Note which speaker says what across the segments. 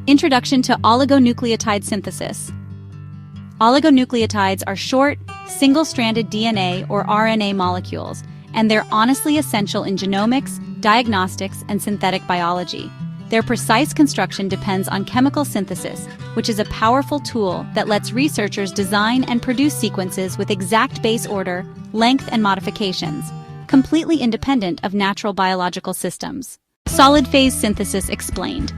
Speaker 1: Introduction to oligonucleotide synthesis. Oligonucleotides are short, single-stranded DNA or RNA molecules, and they're honestly essential in genomics, diagnostics, and synthetic biology. Their precise construction depends on chemical synthesis, which is a powerful tool that lets researchers design and produce sequences with exact base order, length, and modifications, completely independent of natural biological systems. Solid-phase synthesis explained.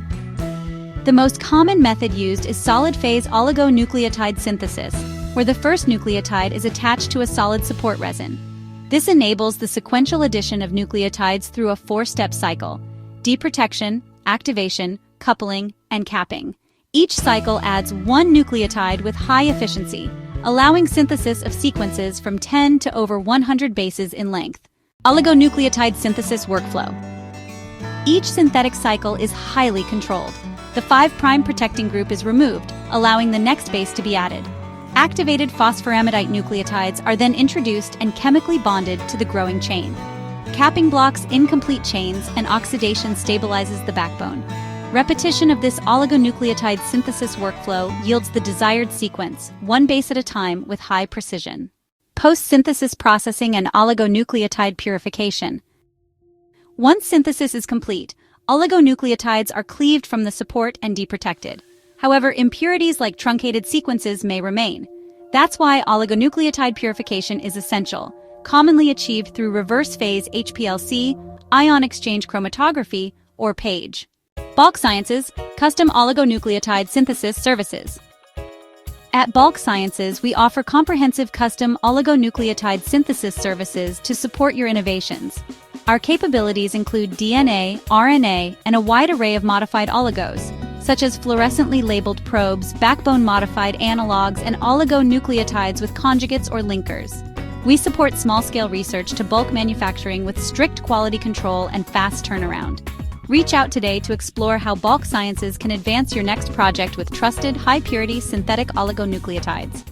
Speaker 1: The most common method used is solid-phase oligonucleotide synthesis, where the first nucleotide is attached to a solid support resin. This enables the sequential addition of nucleotides through a four-step cycle: deprotection, activation, coupling, and capping. Each cycle adds one nucleotide with high efficiency, allowing synthesis of sequences from 10 to over 100 bases in length. Oligonucleotide synthesis workflow. Each synthetic cycle is highly controlled. The 5' protecting group is removed, allowing the next base to be added. Activated phosphoramidite nucleotides are then introduced and chemically bonded to the growing chain. Capping blocks incomplete chains, and oxidation stabilizes the backbone. Repetition of this oligonucleotide synthesis workflow yields the desired sequence, one base at a time with high precision. Post-synthesis processing and oligonucleotide purification. Once synthesis is complete, oligonucleotides are cleaved from the support and deprotected. However, impurities like truncated sequences may remain. That's why oligonucleotide purification is essential, commonly achieved through reverse-phase HPLC, ion exchange chromatography, or PAGE. BOC Sciences, Custom Oligonucleotide Synthesis Services. At BOC Sciences, we offer comprehensive custom oligonucleotide synthesis services to support your innovations. Our capabilities include DNA, RNA, and a wide array of modified oligos, such as fluorescently labeled probes, backbone-modified analogs, and oligonucleotides with conjugates or linkers. We support small-scale research to bulk manufacturing with strict quality control and fast turnaround. Reach out today to explore how BOC Sciences can advance your next project with trusted, high-purity synthetic oligonucleotides.